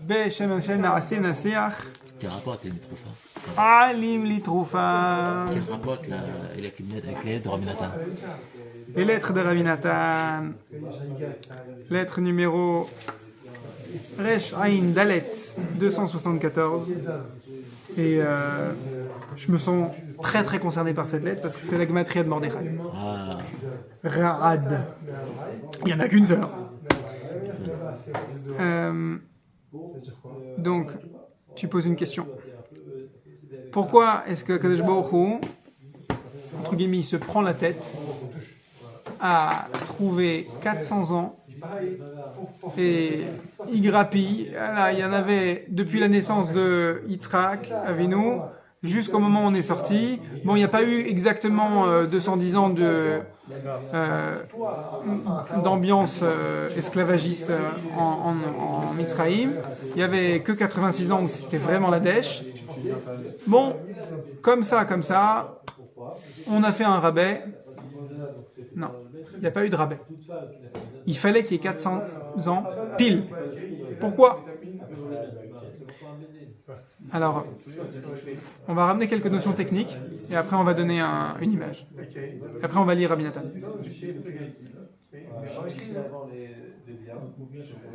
בשם השם נעשה נצליח. Quel rapport avec les Mitroufa? עלים לתרופה. Quel rapport avec les lettres de Rabbi Nathan? Les lettres de Rabbi Nathan. Lettre numéro Resh Ain Dalet 274. Et je me sens très très concerné par cette lettre parce que c'est la gematria de Mordechai. Ah, Ra'ad. Il n'y en a qu'une seule. Donc, tu poses une question. Pourquoi est-ce que Kadosh Baruch Hu, entre guillemets, il se prend la tête à trouver 400 ans et il grappille. Là, il y en avait depuis la naissance de Yitzhak Avinu jusqu'au moment où on est sorti. Bon, il n'y a pas eu exactement 210 ans d'ambiance esclavagiste en Mitzraïm. Il n'y avait que 86 ans où c'était vraiment la dèche. Bon, comme ça, on a fait un rabais. Non, il n'y a pas eu de rabais. Il fallait qu'il y ait 400 ans pile. Pourquoi ? Alors, on va ramener quelques notions techniques et après on va donner une image. Après on va lire Rabbi Nathan.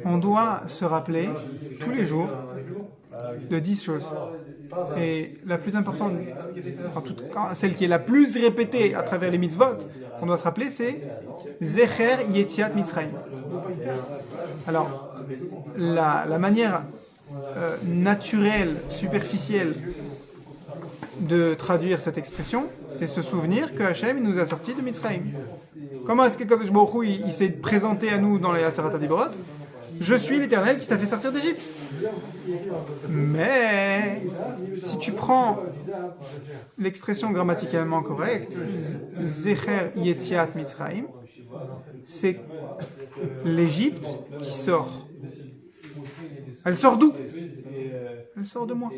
On doit se rappeler tous les jours de 10 choses. Et la plus importante, celle qui est la plus répétée à travers les mitzvot, qu'on doit se rappeler, c'est Zecher Yetziat Mitzrayim. Alors, la manière naturelle, superficielle de traduire cette expression, c'est se souvenir que Hachem nous a sortis de Mitzrayim. Comment est-ce que Kadosh Baruch Hu il s'est présenté à nous dans les Aseret HaDiborot ? Je suis l'Éternel qui t'a fait sortir d'Égypte. Mais si tu prends l'expression grammaticalement correcte, Zecher Yetziat Mitzrayim, c'est l'Égypte qui sort. Elle sort d'où ? Elle sort de moi.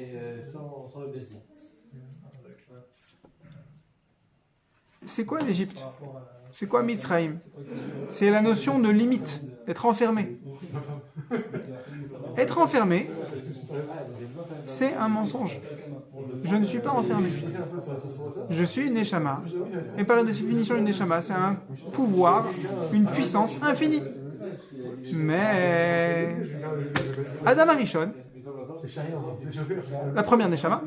C'est quoi l'Égypte ? C'est quoi Mitzrayim ? C'est la notion de limite, d'être enfermé. Être enfermé, c'est un mensonge. Je ne suis pas enfermé. Je suis une Neshama. Et par définition, une Neshama, c'est un pouvoir, une puissance infinie. Mais Adam Arishon, la première Neshama,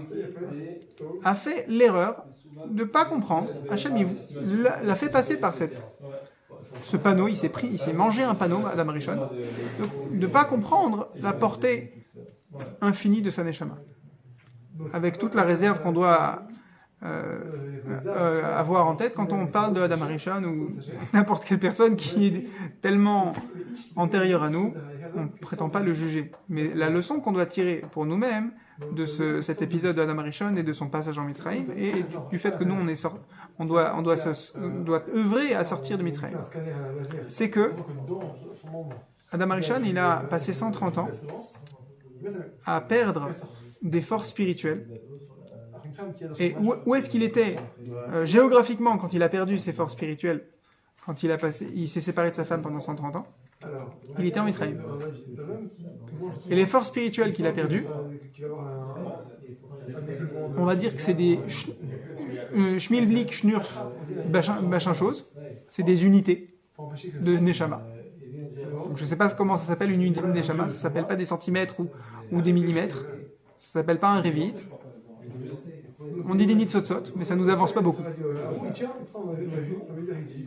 a fait l'erreur de ne pas comprendre. Hachem l'a fait passer par ce panneau, il s'est mangé un panneau, Adam Arishon, de ne pas comprendre la portée infinie de sa Neshama. Avec toute la réserve qu'on doit avoir en tête quand on parle de Adam Arishon ou n'importe quelle personne qui est tellement antérieure à nous, on ne prétend pas le juger. Mais la leçon qu'on doit tirer pour nous-mêmes de cet épisode de Adam Arishon et de son passage en Mitzrayim et du fait que nous on doit œuvrer à sortir de Mitzrayim, c'est que Adam Arishon il a passé 130 ans à perdre des forces spirituelles. Et où est-ce qu'il était géographiquement quand il a perdu ses forces spirituelles, quand il s'est séparé de sa femme pendant 130 ans? Il était en Mitzrayim. Et les forces spirituelles qu'il a perdues, on va dire que c'est des Schmilblick, Schnurf, machin chose, c'est des unités de Neshama. Donc, je ne sais pas comment ça s'appelle une unité de Neshama, ça ne s'appelle pas des centimètres ou des millimètres, ça ne s'appelle pas un révite. On dit des nitzotzot, mais ça ne nous avance pas beaucoup.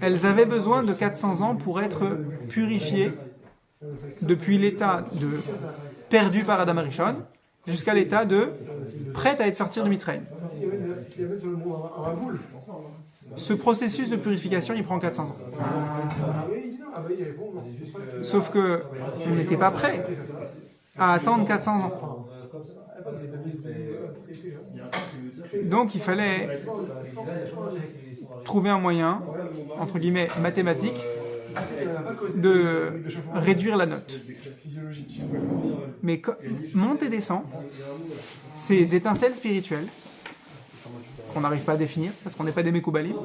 Elles avaient besoin de 400 ans pour être purifiées depuis l'état de perdu par Adam Arishon jusqu'à l'état de prête à être sortie de Mitzrayim. Ce processus de purification, il prend 400 ans. Sauf que on n'était pas prêt à attendre 400 ans. Donc il fallait trouver un moyen, entre guillemets, mathématique, de réduire la note. Mais monte et descend, ces étincelles spirituelles, qu'on n'arrive pas à définir, parce qu'on n'est pas des Mekoubalim,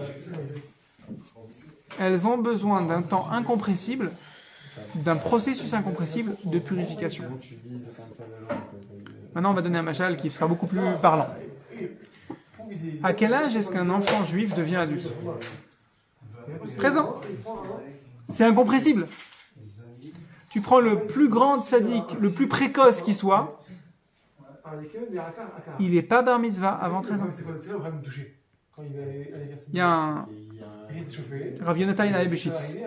elles ont besoin d'un temps incompressible d'un processus incompressible de purification. Maintenant, on va donner un machal qui sera beaucoup plus parlant. À quel âge est-ce qu'un enfant juif devient adulte? 13 ans. C'est incompressible. Tu prends le plus grand tzaddik, le plus précoce qui soit, il n'est pas bar mitzvah avant 13 ans. Il y a un Rav Yonatan Ebeshitz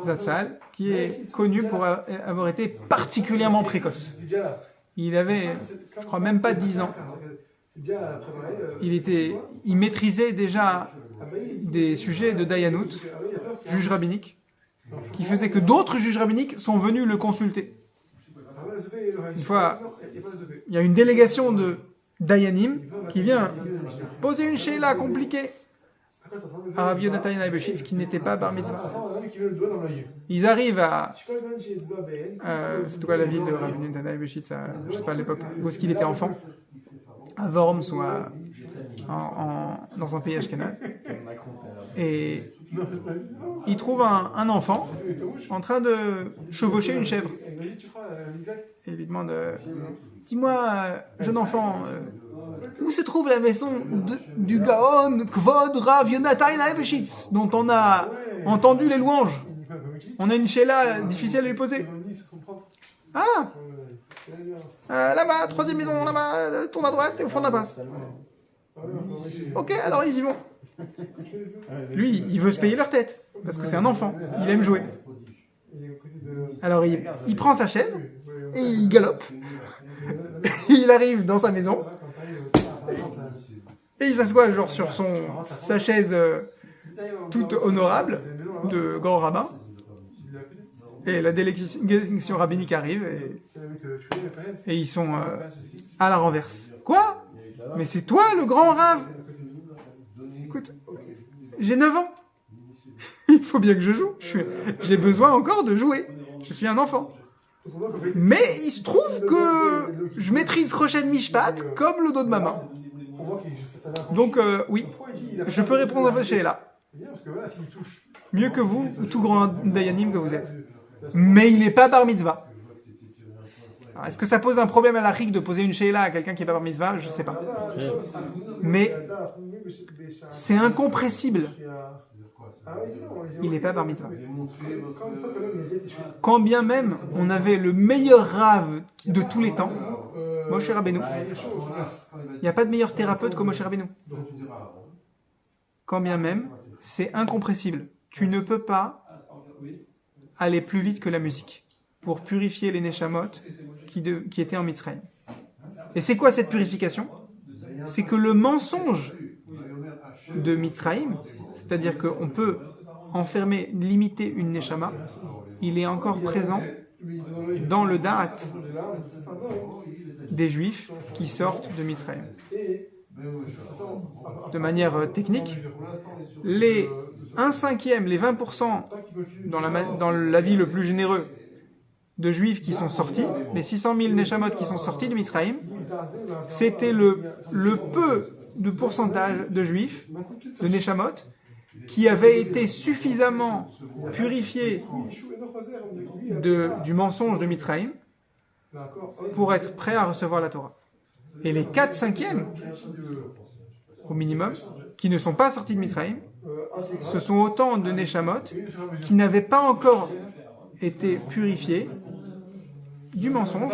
Zatzal qui est connu pour avoir été particulièrement précoce. Il avait, je crois, même pas 10 ans. Il maîtrisait déjà des sujets de Dayanut, juge rabbinique, qui faisait que d'autres juges rabbiniques sont venus le consulter. Une fois, il y a une délégation de Dayanim qui vient poser une sheila compliquée à Rav Yonatan Ebeshitz qui n'était pas bar mitzvah. Ils arrivent à... c'est quoi la ville de Rav Yonatan Ebeshitz, je ne sais pas à l'époque, où est-ce qu'il était enfant, à Worms ou dans un pays ashkénaze. Et il trouve un enfant en train de chevaucher une chèvre. Et il lui demande dis-moi, jeune enfant, où se trouve la maison du Gaon Kvod Rav Yonatan Ebeshitz, dont on a entendu les louanges? On a une sheila difficile à lui poser. Ah, là-bas, troisième maison, là-bas, tourne à droite et au fond de la passe. Ok, alors ils y vont. Lui, il veut se payer leur tête, parce que c'est un enfant, il aime jouer. Alors il prend sa chèvre, et il galope. Il arrive dans sa maison, et il s'assoit genre sur sa chaise toute honorable de grand rabbin. Et la délégation rabbinique arrive, et ils sont à la renverse. Quoi? Mais c'est toi le grand rave? Écoute, j'ai 9 ans. Il faut bien que je joue. J'ai besoin encore de jouer. Je suis un enfant. Mais il se trouve que je maîtrise Roshen Mishpat comme le dos de ma main. Donc oui, je peux répondre à votre sheila. Mieux que vous, ou tout grand dayanim que vous êtes. Mais il n'est pas bar mitzvah. Alors, est-ce que ça pose un problème à la rique de poser une sheila à quelqu'un qui n'est pas bar mitzvah? Je ne sais pas. Mais c'est incompressible. Il n'est pas bar mitzvah. Quand bien même on avait le meilleur rave de tous les temps, Moshe Rabbeinu, il n'y a pas de meilleur thérapeute que Moshe Rabbeinu. Quand bien même, c'est incompressible. Tu ne peux pas aller plus vite que la musique pour purifier les neshamot qui étaient en Mitzrayim. Et c'est quoi cette purification? C'est que le mensonge de Mitzrayim, c'est-à-dire qu'on peut enfermer, limiter une neshama, il est encore présent dans le da'at des Juifs qui sortent de Mitzrayim. De manière technique, les 1/5, les 20% dans l'avis le plus généreux de Juifs qui sont sortis, les 600 000 neshamot qui sont sortis de Mitzrayim, c'était le peu de pourcentage de Juifs, de neshamot, qui avaient été suffisamment purifiés du mensonge de Mitzrayim pour être prêts à recevoir la Torah. Et les 4/5, au minimum, qui ne sont pas sortis de Mitzrayim, ce sont autant de neshamot qui n'avaient pas encore été purifiés du mensonge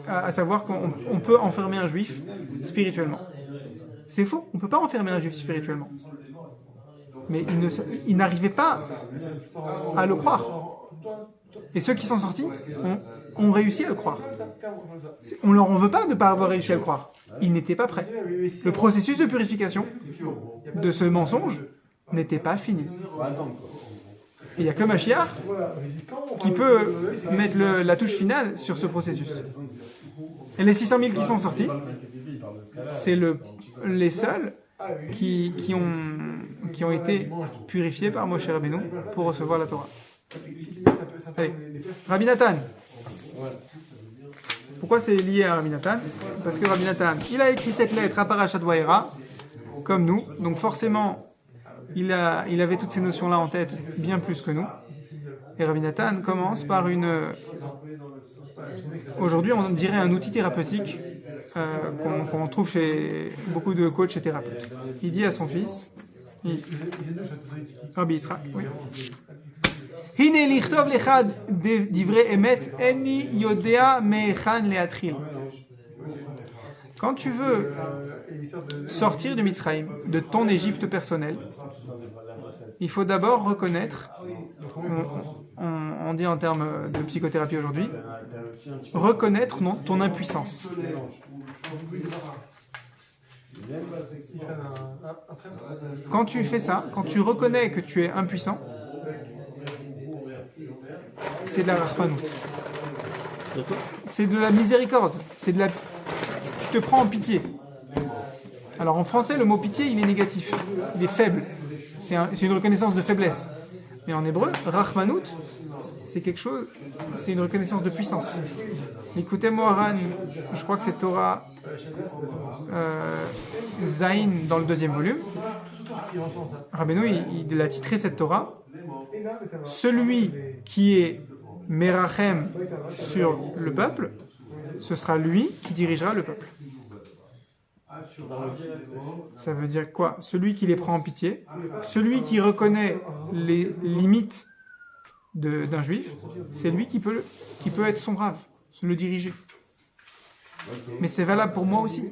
à savoir qu'on peut enfermer un juif spirituellement. C'est faux, on ne peut pas enfermer un juif spirituellement. Mais ils n'arrivaient pas à le croire. Et ceux qui sont sortis ont réussi à le croire. On leur en veut pas de ne pas avoir réussi à le croire. Ils n'étaient pas prêts. Le processus de purification de ce mensonge n'était pas fini. Et il n'y a que Mashiach qui peut mettre la touche finale sur ce processus. Et les 600 000 qui sont sortis, c'est les seuls qui ont été purifiés par Moshe Rabbeinu pour recevoir la Torah. Allez, Rabbi Nathan. Pourquoi c'est lié à Rabbi Nathan? Parce que Rabbi Nathan, il a écrit cette lettre à Parashat Vayera, comme nous, donc forcément, il avait toutes ces notions-là en tête bien plus que nous. Et Rabbi Nathan commence par aujourd'hui on dirait un outil thérapeutique qu'on trouve chez beaucoup de coachs et thérapeutes. Il dit à son fils, Rabbi Yitzhak, oui. Hine lichtov lechad divrei emet eni yodea me'echan le'atril. Quand tu veux sortir du Mitzrayim, de ton Égypte personnelle, il faut d'abord reconnaître, on dit en termes de psychothérapie aujourd'hui, reconnaître ton impuissance. Quand tu fais ça, quand tu reconnais que tu es impuissant, c'est de la rachmanout. C'est de la miséricorde. Tu te prends en pitié. Alors en français, le mot pitié, il est négatif. Il est faible. C'est une reconnaissance de faiblesse. Mais en hébreu, rachmanout, c'est quelque chose, c'est une reconnaissance de puissance. Écoutez Moharan, je crois que c'est Torah Zain dans le 2e volume. Rabbeinu, il a titré cette Torah celui qui est Merachem sur le peuple, ce sera lui qui dirigera le peuple. Ça veut dire quoi? Celui qui les prend en pitié, celui qui reconnaît les limites d'un juif, c'est lui qui peut être son rave, le diriger. Mais c'est valable pour moi aussi.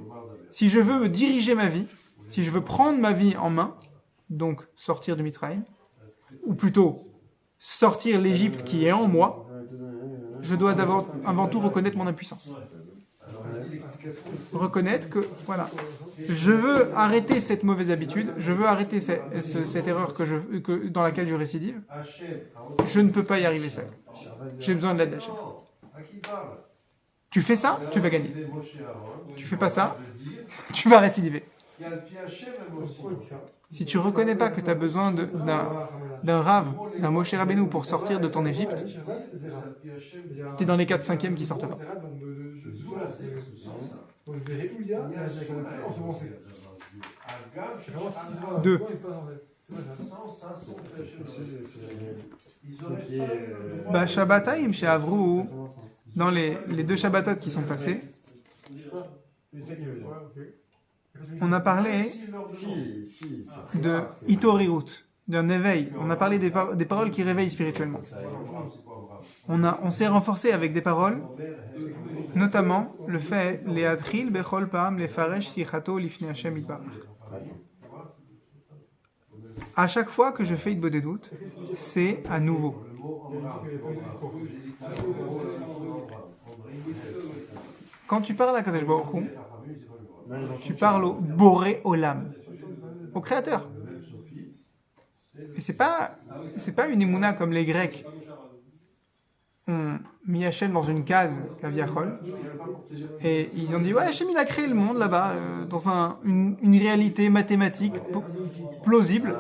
Si je veux me diriger ma vie, si je veux prendre ma vie en main, donc sortir du Mitzrayim, ou plutôt sortir l'Égypte qui est en moi, je dois avant tout reconnaître mon impuissance. Reconnaître que, voilà, je veux arrêter cette mauvaise habitude, je veux arrêter cette erreur dans laquelle je récidive, je ne peux pas y arriver seul. J'ai besoin de l'aide d'Hachem. Tu fais ça, tu vas gagner. Tu fais pas ça, tu vas récidiver. Si tu ne reconnais pas que tu as besoin d'un Rav, d'un Moshe Rabbeinu pour sortir de ton Égypte, tu es dans les 4/5e qui sortent pas. Deux. Shabbatayim chez Avrou, dans les 2 Shabbatot qui sont passés, on a parlé de Itorirut, d'un éveil. On a parlé des paroles qui réveillent spirituellement. On s'est renforcé avec des paroles, notamment le fait Le'atril bechol pa'am lefaresh sichato lifnei Hashem yitbarach. À chaque fois que je fais une des doutes, c'est à nouveau. Quand tu parles à Kadosh Baruch Hu, tu parles au Boré Olam, au Créateur. Et c'est pas une émouna comme les Grecs ont mis Hachem dans une case, Kaviachol, et ils ont dit ouais, Hachem il a créé le monde là-bas, dans une réalité mathématique plausible,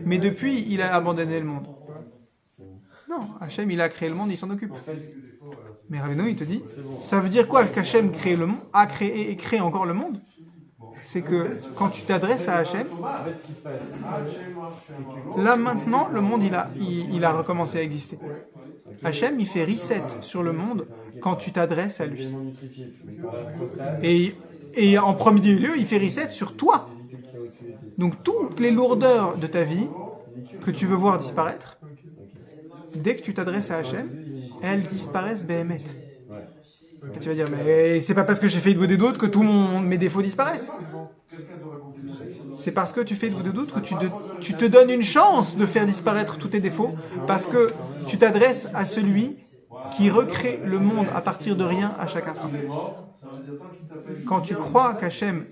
mais depuis il a abandonné le monde. Non, Hachem il a créé le monde, il s'en occupe. Mais Rabbeinu il te dit, ça veut dire quoi qu'Hachem a créé et crée encore le monde? C'est que quand tu t'adresses à Hachem, là maintenant le monde il a recommencé à exister. Hachem il fait reset sur le monde quand tu t'adresses à lui. Et en premier lieu il fait reset sur toi. Donc toutes les lourdeurs de ta vie que tu veux voir disparaître, dès que tu t'adresses à Hachem, elles disparaissent Behemet. Et tu vas dire, mais c'est pas parce que j'ai fait des doutes que tous mes défauts disparaissent. C'est parce que tu fais des doutes que tu te donnes une chance de faire disparaître tous tes défauts, parce que tu t'adresses à celui qui recrée le monde à partir de rien à chaque instant. Quand tu crois qu'Hachem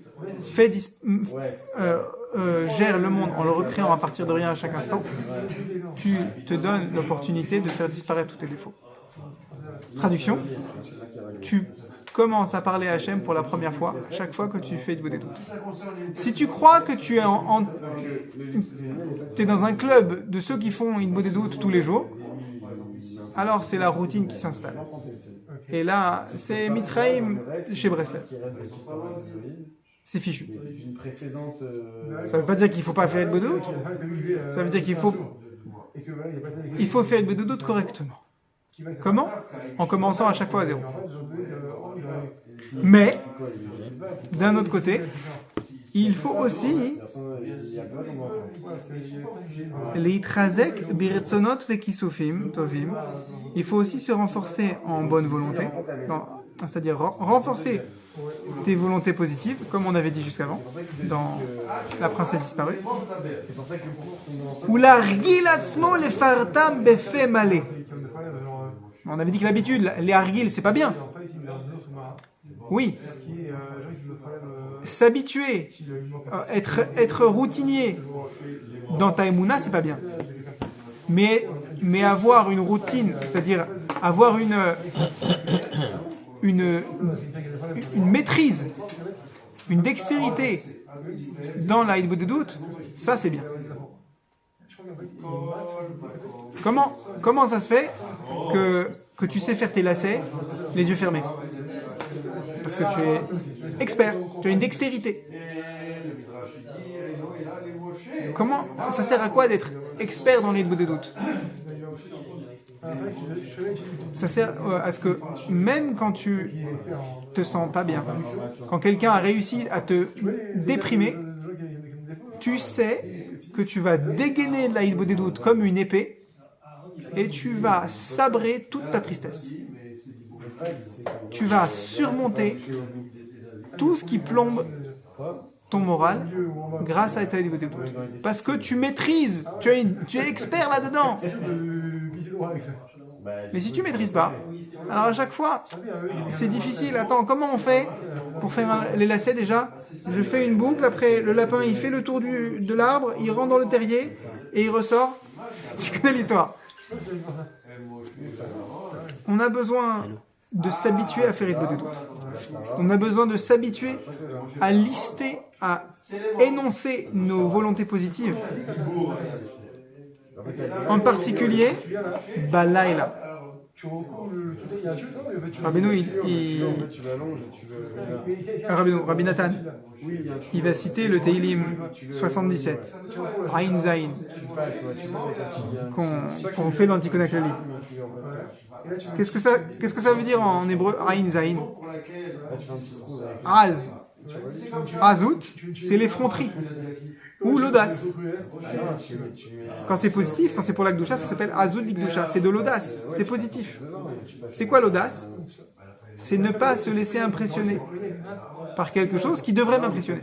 gère le monde en le recréant à partir de rien à chaque instant, tu te donnes l'opportunité de faire disparaître tous tes défauts. Traduction, tu commences à parler à Hachem pour la première fois, chaque fois que tu fais des doutes. Si tu crois que tu es dans un club de ceux qui font une des doutes tous les jours, alors c'est la routine qui s'installe. Et là, c'est Mitzrayim chez Breslev. C'est fichu. Ça ne veut pas dire qu'il ne faut pas faire de doutes. Ça veut dire qu'il faut il faut faire une doute correctement. Comment? En commençant à chaque fois à zéro. Mais, d'un autre côté, il faut aussi l'itrazek biretzonot vekisufim tovim. Il faut aussi se renforcer en bonne volonté, c'est-à-dire renforcer tes volontés positives, comme on avait dit jusqu'avant, dans La princesse disparue. Ou la rgilatzmo le fartam befe malé. On avait dit que l'habitude, les argil, c'est pas bien. Oui. S'habituer, être routinier dans ta émouna, c'est pas bien. Mais avoir une routine, c'est-à-dire avoir une maîtrise, une dextérité dans la doute, ça c'est bien. Comment ça se fait que tu sais faire tes lacets les yeux fermés? Parce que tu es expert, tu as une dextérité. Comment ça sert à quoi d'être expert dans les doutes? Ça sert à ce que même quand tu te sens pas bien, quand quelqu'un a réussi à te déprimer, tu sais que tu vas dégainer la des doutes comme une épée et tu vas sabrer toute ta tristesse. Tu vas surmonter tout ce qui plombe ton moral grâce à ta des doutes. Parce que tu maîtrises, tu es expert là-dedans. Mais si tu ne maîtrises pas, alors à chaque fois, c'est difficile. Attends, comment on fait pour faire les lacets déjà? Je fais une boucle, après le lapin il fait le tour de l'arbre, il rentre dans le terrier et il ressort. Tu connais l'histoire. On a besoin de s'habituer à faire une doute. On a besoin de s'habituer à lister, à énoncer nos volontés positives. En particulier, Balaïla. Rabbi Nathan, il va citer le Teilim 77, Ain Zain, qu'on fait dans le Tikkun HaKlali. Qu'est-ce que ça veut dire en hébreu, Ain Zain? Az. Azout, c'est l'effronterie ou l'audace. Quand c'est positif, quand c'est pour l'Akdoucha, ça s'appelle Azout d'Ikdoucha. C'est de l'audace, c'est positif. C'est quoi l'audace? C'est ne pas se laisser impressionner par quelque chose qui devrait m'impressionner.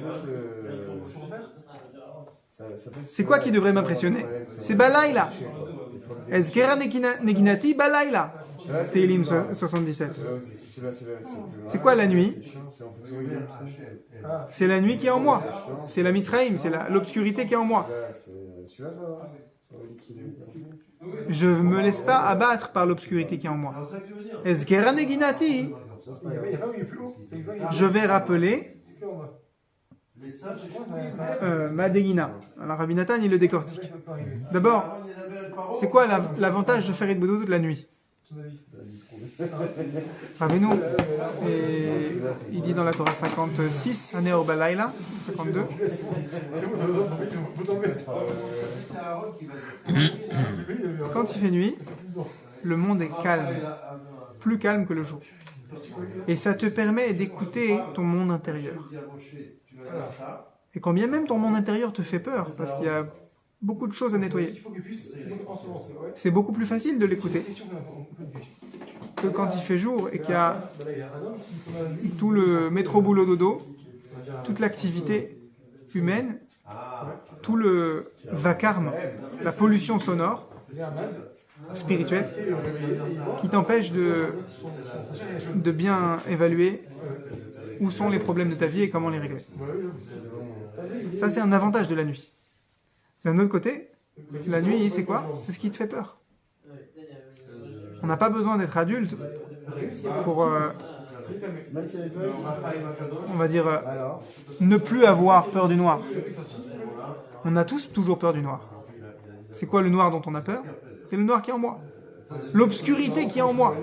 C'est quoi qui devrait m'impressionner? C'est Balaïla. Ezkera Neginati Balaïla. Teilim 77. C'est quoi la nuit? C'est la nuit qui est en moi. C'est la Mitzrayim, c'est l'obscurité qui est en moi. Je ne me laisse pas abattre par l'obscurité qui est en moi. Ezkera Neginati. Je vais rappeler ma Degina. Alors Rabbi Nathan, il le décortique. D'abord, c'est quoi l'avantage de faire une boudou de la nuit? Rabbeinu, il dit dans la Torah 56, Aneo Balaïla, 52. Quand il fait nuit, le monde est calme, plus calme que le jour. Et ça te permet d'écouter ton monde intérieur. Et quand bien même ton monde intérieur te fait peur, parce qu'il y a beaucoup de choses à nettoyer, c'est beaucoup plus facile de l'écouter que quand il fait jour et qu'il y a tout le métro boulot dodo, toute l'activité humaine, tout le vacarme, la pollution sonore, spirituelle, qui t'empêche de bien évaluer où sont les problèmes de ta vie et comment les régler. Ça, c'est un avantage de la nuit. D'un autre côté, la nuit, c'est quoi? C'est ce qui te fait peur. On n'a pas besoin d'être adulte pour, on va dire, ne plus avoir peur du noir. On a tous toujours peur du noir. C'est quoi le noir dont on a peur? C'est le noir qui est en moi. L'obscurité qui est en moi.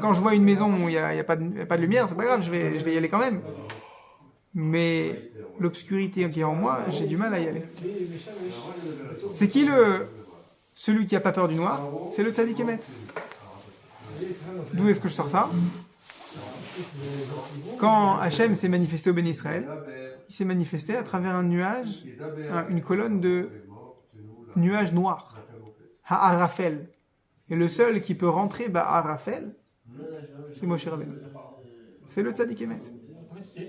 Quand je vois une maison où il n'y a pas de lumière, c'est pas grave, je vais y aller quand même. mais l'obscurité qui est en moi, j'ai du mal à y aller. C'est qui celui qui n'a pas peur du noir? C'est le tzaddik émet. D'où est-ce que je sors ça? Quand Hachem s'est manifesté au Béni Israël, il s'est manifesté à travers un nuage, une colonne de nuages noirs, Ha'arafel. Et le seul qui peut rentrer Ha'arafel, c'est Moshe Rabbeinu. C'est le tzaddik émet.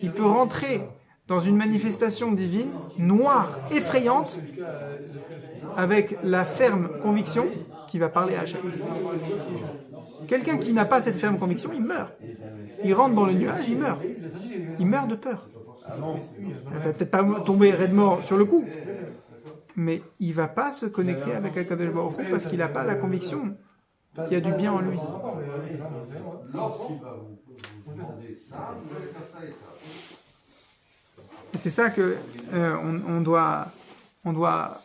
Il peut rentrer dans une manifestation divine, noire, effrayante, avec la ferme conviction qui va parler à Hachem. Quelqu'un qui n'a pas cette ferme conviction, il meurt. Il rentre dans le nuage, il meurt. Il meurt de peur. Il va peut-être pas tomber raide mort sur le coup, mais il ne va pas se connecter avec Akadosh Baruch Hu parce qu'il n'a pas la conviction qu'il y a du bien en lui. Et c'est ça que on doit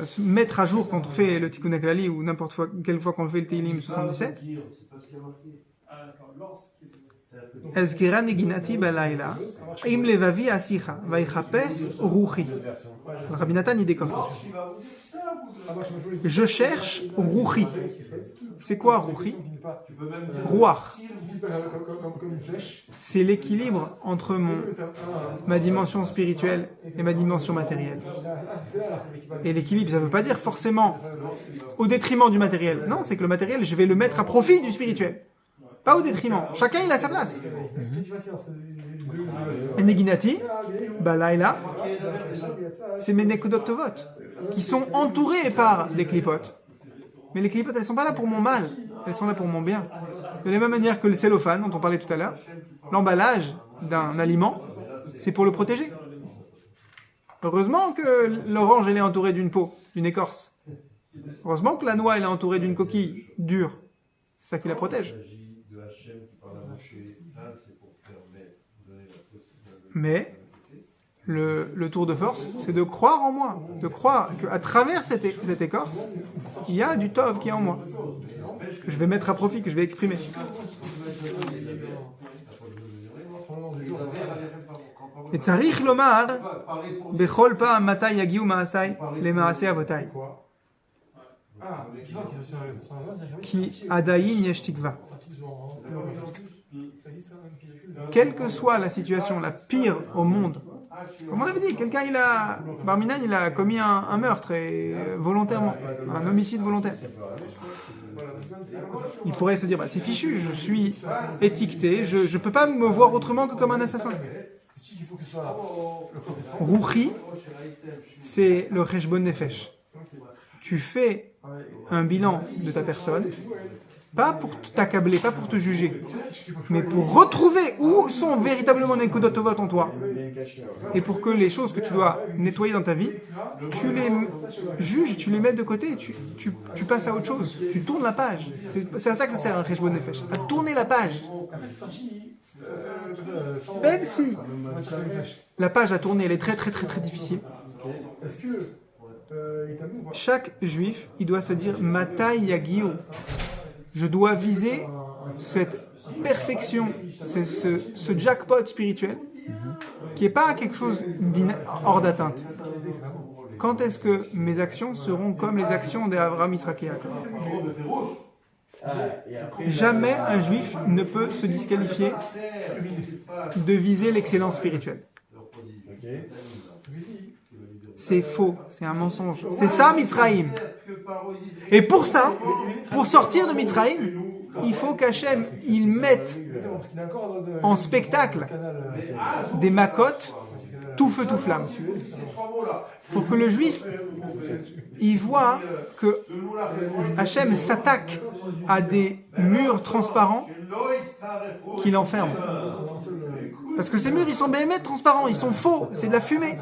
se mettre à jour quand on fait le Tikkun HaKlali ou n'importe quelle fois qu'on fait le Tehillim 77. Ezkera neginati balayla, im levavi asicha, vaichapes ruchi. Rabbi Nathan il décortique. Je cherche ruchi. C'est quoi ruchi? Ruach. C'est l'équilibre entre ma dimension spirituelle et ma dimension matérielle. Et l'équilibre, ça ne veut pas dire forcément au détriment du matériel. Non, c'est que le matériel, je vais le mettre à profit du spirituel. Pas au détriment. Chacun, il a sa place. Et Neginati, Balayla, c'est mes Nekodot Tovot, qui sont entourés par des clipotes. Mais les clipotes, elles ne sont pas là pour mon mal, elles sont là pour mon bien. De la même manière que le cellophane, dont on parlait tout à l'heure, l'emballage d'un aliment, c'est pour le protéger. Heureusement que l'orange, elle est entourée d'une peau, d'une écorce. Heureusement que la noix, elle est entourée d'une coquille dure. C'est ça qui la protège. Mais le tour de force, c'est de croire en moi, de croire qu'à travers cette écorce, il y a du tov qui est en moi, que je vais mettre à profit, que je vais exprimer. Et tzarich lomar bechol pa'am matay yagiu ma'asai lema'aseh avotai ki adayin yesh tikva. Quelle que soit la situation la pire au monde, comme on avait dit, quelqu'un Barminan il a commis un meurtre volontairement, un homicide volontaire. Il pourrait se dire c'est fichu, je suis étiqueté, je ne peux pas me voir autrement que comme un assassin. Rouchi, c'est le Cheshbon Nefesh. Tu fais un bilan de ta personne, pas pour t'accabler, pas pour te juger, mais pour retrouver où sont véritablement les Nekodot Tovot en toi. Et pour que les choses que tu dois nettoyer dans ta vie, tu les juges, tu les mets de côté, tu passes à autre chose, tu tournes la page. C'est à ça que ça sert un Cheshbon Nefesh, à tourner la page. Même si la page à tourner, elle est très très très très difficile. Chaque juif, il doit se dire Matai Yagiu. Je dois viser cette perfection, ce jackpot spirituel, qui n'est pas quelque chose hors d'atteinte. Quand est-ce que mes actions seront comme les actions d'Abraham, Isaac et Jacob? Jamais un juif ne peut se disqualifier de viser l'excellence spirituelle. C'est faux, c'est un mensonge. C'est ça Mitzrayim. Et pour ça, pour sortir de Mitzrayim, il faut qu'Hachem il mette en spectacle des makotes tout feu tout flamme. Pour que le juif il voit que Hachem s'attaque à des murs transparents qui l'enferment. Parce que ces murs ils sont béhémeth transparents, ils sont faux, c'est de la fumée.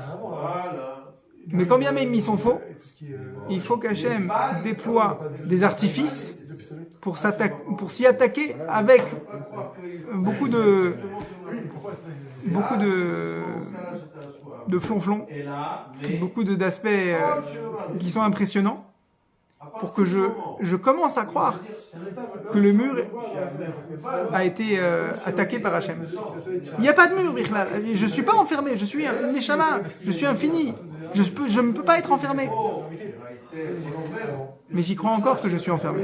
Mais quand bien même ils sont faux, il faut qu'Hachem déploie des artifices pour s'y attaquer avec beaucoup de flonflons, beaucoup d'aspects qui sont impressionnants, pour que je commence à croire que le mur a été attaqué par Hachem. Il n'y a pas de mur, Bichlal. Je ne suis pas enfermé, je suis un Neshama, je suis infini. Je ne peux pas être enfermé. Mais j'y crois encore que je suis enfermé.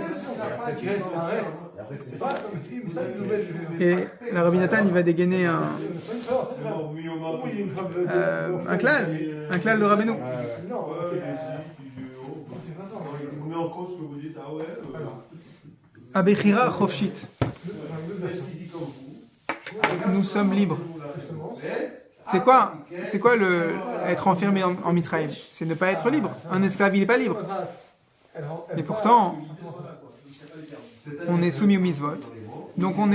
Et la Rabbi Nathan, il va dégainer un klal de Rabbeinu. Abechira Chofshit. Nous sommes libres. C'est quoi être enfermé en Mitzrayim? C'est ne pas être libre. Un esclave, il n'est pas libre. Et pourtant, on est soumis au mitzvot. Donc on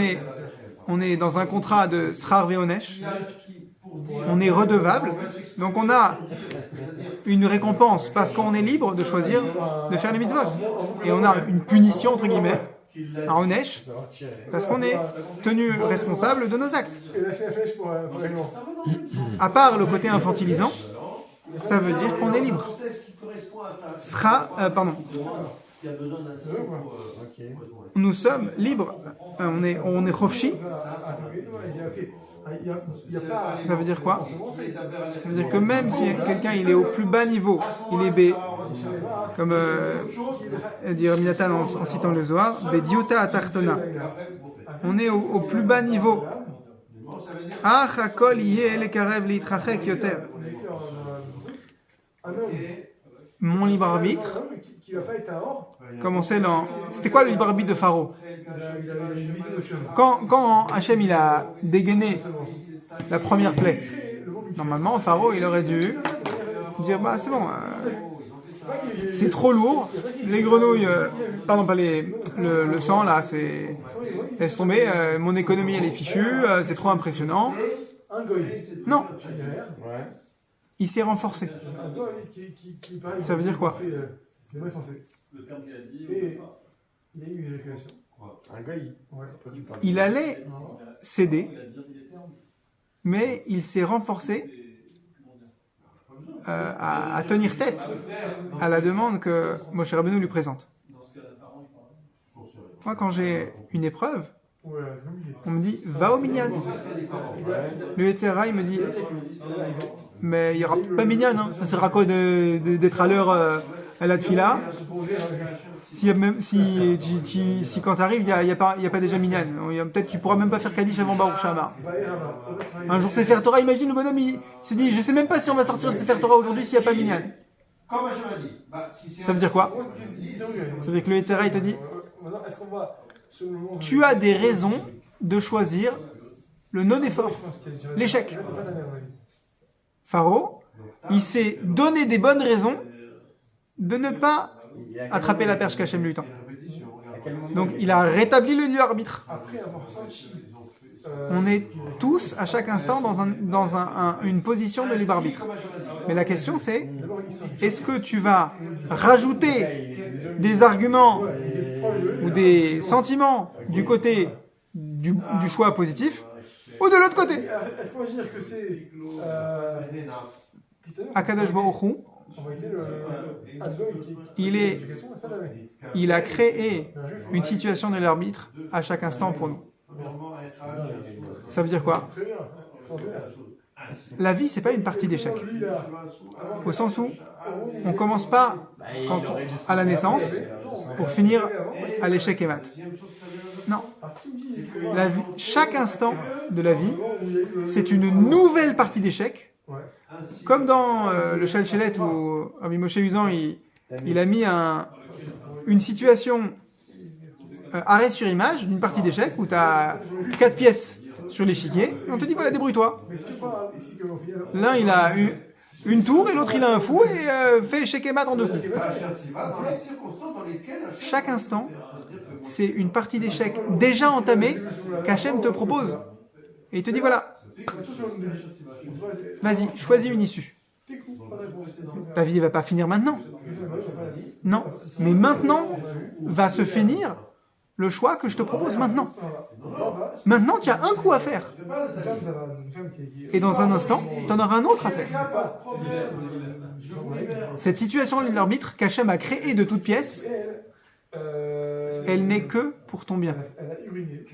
est dans un contrat de Srar Veonesh. On est redevable. Donc on a une récompense parce qu'on est libre de choisir de faire les mitzvot. Et on a une punition, entre guillemets, un Onesh, parce qu'on est tenu responsable de nos actes. À part le côté infantilisant, ça veut dire qu'on est libre. Nous sommes libres. On est chofshi. Ça veut dire quoi? Ça veut dire que même si quelqu'un il est au plus bas niveau, il est B, comme dit Rabbi Nathan en citant le Zohar, Bediuta Atartona. On est au plus bas niveau. Mon libre arbitre, c'était quoi le libre arbitre de Pharaon? Quand Hachem il a dégainé la première plaie, normalement Pharaon il aurait dû dire bah c'est bon, c'est trop lourd, les grenouilles, pardon pas le sang là, c'est laisse tomber, mon économie elle est fichue, c'est trop impressionnant. Non, il s'est renforcé. Ça veut dire quoi? Il allait céder, mais il s'est renforcé à tenir tête à la demande que Moshe Rabbeinu lui présente. Moi, quand j'ai une épreuve, on me dit va au minyan. Le Yetzer Hara, il me dit mais il n'y aura pas minyan, hein. Ça sert à quoi d'être à l'heure à la tefila si quand tu arrives, il n'y a pas déjà minyan. Peut-être tu ne pourras même pas faire Kaddish avant Baruch Shama. Un jour Sefer Torah, imagine le bonhomme, il se dit je ne sais même pas si on va sortir le Sefer Torah aujourd'hui s'il n'y a pas minyan. Ça veut dire quoi? Ça veut dire que le Yetzer Hara, il te dit tu as des raisons de choisir le non-effort, l'échec. Pharaon, il s'est donné des bonnes raisons de ne pas attraper la perche qu'Hachem lui tend. Donc il a rétabli le lieu arbitre. On est tous à chaque instant dans une position de libre arbitre. Mais la question c'est, est-ce que tu vas rajouter des arguments ou des sentiments du côté du choix positif ou de l'autre côté? Est-ce qu'on va dire que c'est Akadosh Baruch Hu, il a créé une situation de l'arbitre à chaque instant pour nous. Ça veut dire quoi? La vie, c'est pas une partie d'échec. Au sens où on commence pas à la naissance pour finir à l'échec et mat. Non. Chaque instant de la vie, c'est une nouvelle partie d'échec. Comme dans le Shalchelet où Rabbi Moshe Uzan il a mis une situation arrêt sur image d'une partie d'échec où tu as 4 pièces sur l'échiquier et on te dit voilà, débrouille-toi. L'un il a une tour et l'autre il a un fou et fait échec et mat en 2 coups. Chaque instant, c'est une partie d'échec déjà entamée qu'Hachem te propose. Et il te dit voilà, vas-y, choisis une issue. Ta vie ne va pas finir maintenant. Non, mais maintenant va se finir le choix que je te propose maintenant. Maintenant, tu as un coup à faire. Et dans un instant, tu en auras un autre à faire. Cette situation de l'arbitre qu'Hachem a créée de toutes pièces, elle n'est que pour ton bien. Elle a uriné.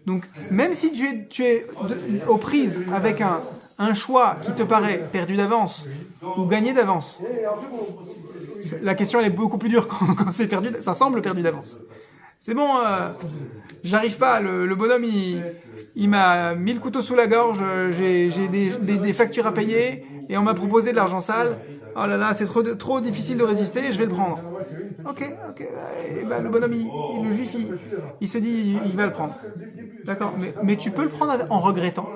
Donc, même si tu es aux prises avec un choix qui te paraît perdu d'avance ou gagné d'avance, la question elle est beaucoup plus dure quand c'est perdu, ça semble perdu d'avance. C'est bon, j'arrive pas, le bonhomme il m'a mis le couteau sous la gorge, j'ai des factures à payer et on m'a proposé de l'argent sale. Oh là là, c'est trop difficile de résister, je vais le prendre. Ok, et ben, le bonhomme, le juif, il se dit, il va le prendre. D'accord, mais tu peux le prendre en regrettant.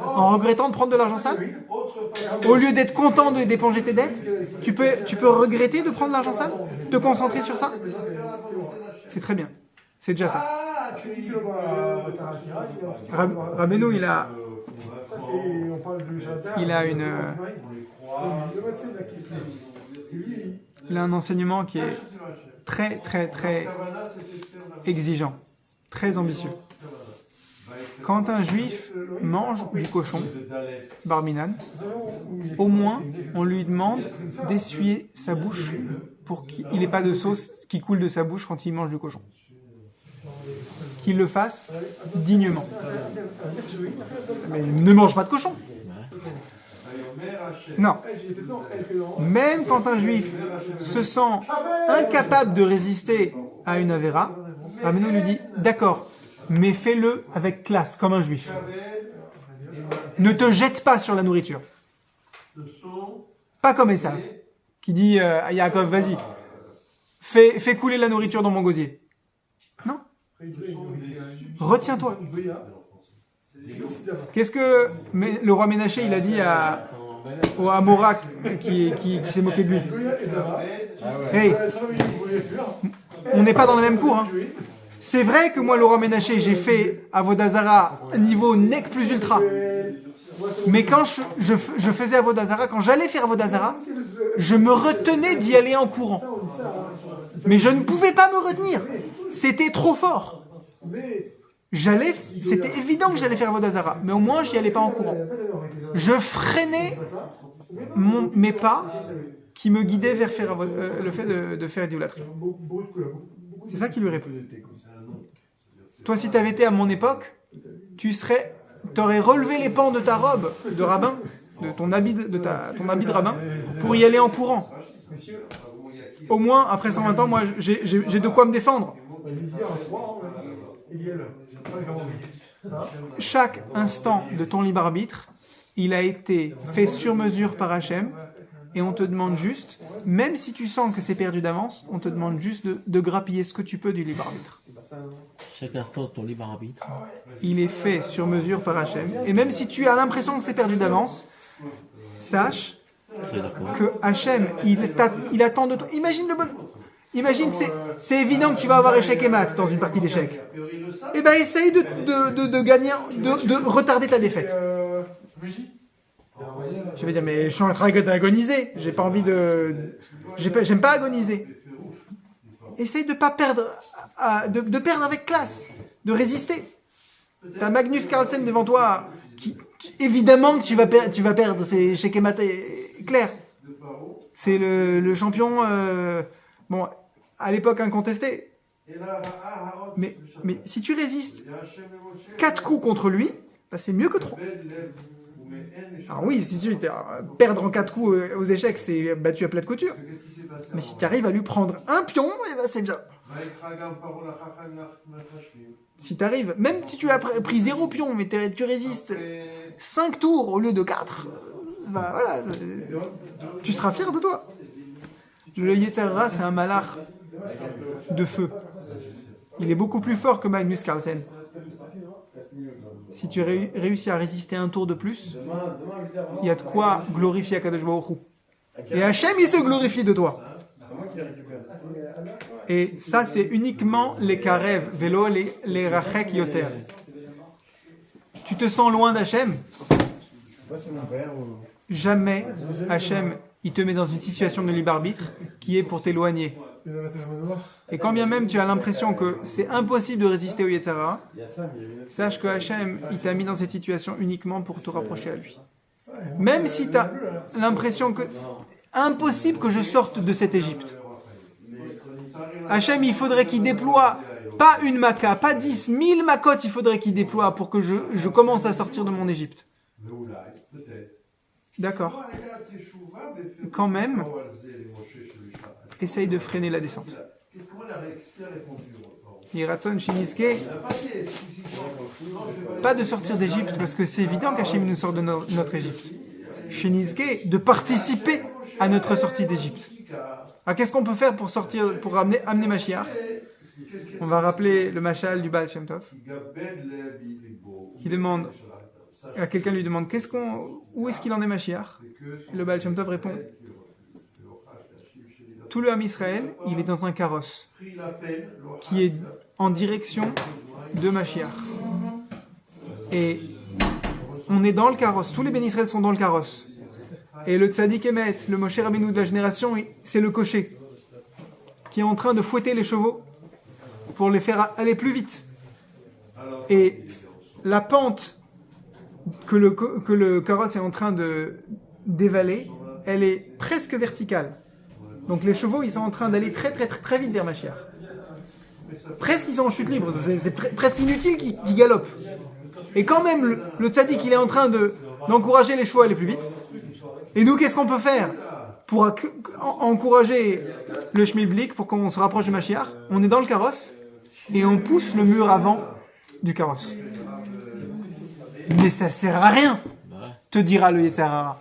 En regrettant de prendre de l'argent sale. Au lieu d'être content d'éponger tes dettes, tu peux regretter de prendre de l'argent sale, te concentrer sur ça. C'est très bien. C'est déjà ça. Rabbeinu, il a un enseignement qui est très, très, très exigeant, très ambitieux. Quand un juif mange du cochon, bar minan, au moins on lui demande d'essuyer sa bouche pour qu'il n'ait pas de sauce qui coule de sa bouche quand il mange du cochon. Qu'il le fasse dignement. Mais ne mange pas de cochon. Non. Même quand un juif se sent incapable de résister à une avéra, Rabbeinu lui dit d'accord, mais fais-le avec classe, comme un juif. Ne te jette pas sur la nourriture. Pas comme Esav, qui dit à Yaakov, vas-y, fais couler la nourriture dans mon gosier. Non. Retiens-toi. Qu'est-ce que le roi Ménaché il a dit au Amora qui s'est moqué de lui? Hey, on n'est pas dans la même cour. Hein. C'est vrai que moi, le roi Ménaché, j'ai fait Avodah Zara niveau nec plus ultra. Mais quand je faisais Avodah Zara, quand j'allais faire Avodah Zara, je me retenais d'y aller en courant. Mais je ne pouvais pas me retenir. C'était trop fort. C'était évident que j'allais faire Avodah Zara, mais au moins j'y allais pas en courant. Je freinais mes pas qui me guidaient vers le fait de faire idolâtrie. C'est ça qui lui répond. Toi, si tu avais été à mon époque, t'aurais relevé les pans de ta robe de rabbin, de ton habit de rabbin, pour y aller en courant. Au moins, après 120 ans, moi, j'ai de quoi me défendre. Chaque instant de ton libre arbitre, il a été fait sur mesure par Hachem, et on te demande juste, même si tu sens que c'est perdu d'avance, on te demande juste de grappiller ce que tu peux du libre arbitre. Chaque instant de ton libre arbitre. Il est fait sur mesure par Hachem, et même si tu as l'impression que c'est perdu d'avance, sache que Hachem, il attend de toi. Imagine, c'est évident que tu vas avoir échec et mat dans une partie d'échecs. Eh ben, essaye de gagner, de retarder ta défaite. Tu vas dire, mais je suis en train d'agoniser. J'aime pas agoniser. Essaye de pas perdre, de perdre avec classe, de résister. T'as Magnus Carlsen devant toi, évidemment que tu vas perdre. C'est échec et mat clair. C'est le champion. Bon. À l'époque incontesté. Mais si tu résistes 4 coups contre lui, bah c'est mieux que 3. Alors oui, si tu perdre en 4 coups aux échecs, c'est battu à plat de couture. Mais si tu arrives à lui prendre un pion, eh ben c'est bien. Si tu arrives, même si tu as pris 0 pion, mais tu résistes 5 tours au lieu de 4, bah voilà, tu seras fier de toi. Le Yetzer Hara, c'est un malach de feu. Il est beaucoup plus fort que Magnus Carlsen. Si tu réussis à résister un tour de plus, il y a de quoi glorifier Akadosh Baruch Hu. Et Hachem, il se glorifie de toi. Et ça, c'est uniquement les karev, vélo, les rachek yoter. Tu te sens loin d'Hachem? Jamais Hachem, il te met dans une situation de libre arbitre qui est pour t'éloigner. Et quand bien même tu as l'impression que c'est impossible de résister au Yetzer Hara, sache que Hachem, il t'a mis dans cette situation uniquement pour te rapprocher à lui. Même si tu as l'impression que c'est impossible que je sorte de cette Égypte. Hachem, il faudrait qu'il déploie pas une maca, pas 10, 1000 macotes, il faudrait qu'il déploie pour que je commence à sortir de mon Égypte. D'accord. Quand même, essaye de freiner la descente. Yiratson Shiniske, pas de sortir d'Égypte parce que c'est évident qu'Hachem nous sort de notre Égypte. Shiniske, de participer à notre sortie d'Égypte. Alors qu'est-ce qu'on peut faire pour sortir, pour amener Mashiach? On va rappeler le mashal du Baal Shem Tov. Qui demande, quelqu'un lui demande où est-ce qu'il en est Mashiach? Et le Baal Shem Tov répond, tout le Ham Israël, il est dans un carrosse qui est en direction de Mashiach. Et on est dans le carrosse, tous les Béni Israël sont dans le carrosse. Et le Tzadik Emet, le Moshe Rabbeinu de la génération, c'est le cocher qui est en train de fouetter les chevaux pour les faire aller plus vite. Et la pente que le carrosse est en train d'évaler, elle est presque verticale. Donc les chevaux, ils sont en train d'aller très très très très vite vers Mashiach. Presque ils sont en chute libre, c'est presque inutile qu'ils galopent. Et quand même, le tzaddik, il est en train d'encourager les chevaux à aller plus vite. Et nous, qu'est-ce qu'on peut faire pour encourager le shmiblik, pour qu'on se rapproche de Mashiach? On est dans le carrosse et on pousse le mur avant du carrosse. Mais ça sert à rien, te dira le Yetzer Hara.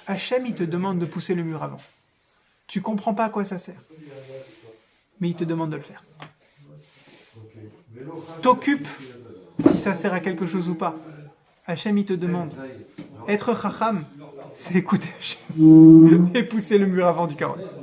Hachem, il te demande de pousser le mur avant. Tu comprends pas à quoi ça sert. Mais il te demande de le faire. T'occupe si ça sert à quelque chose ou pas. Hachem, il te demande. Être chacham, c'est écouter Hachem et pousser le mur avant du carrosse.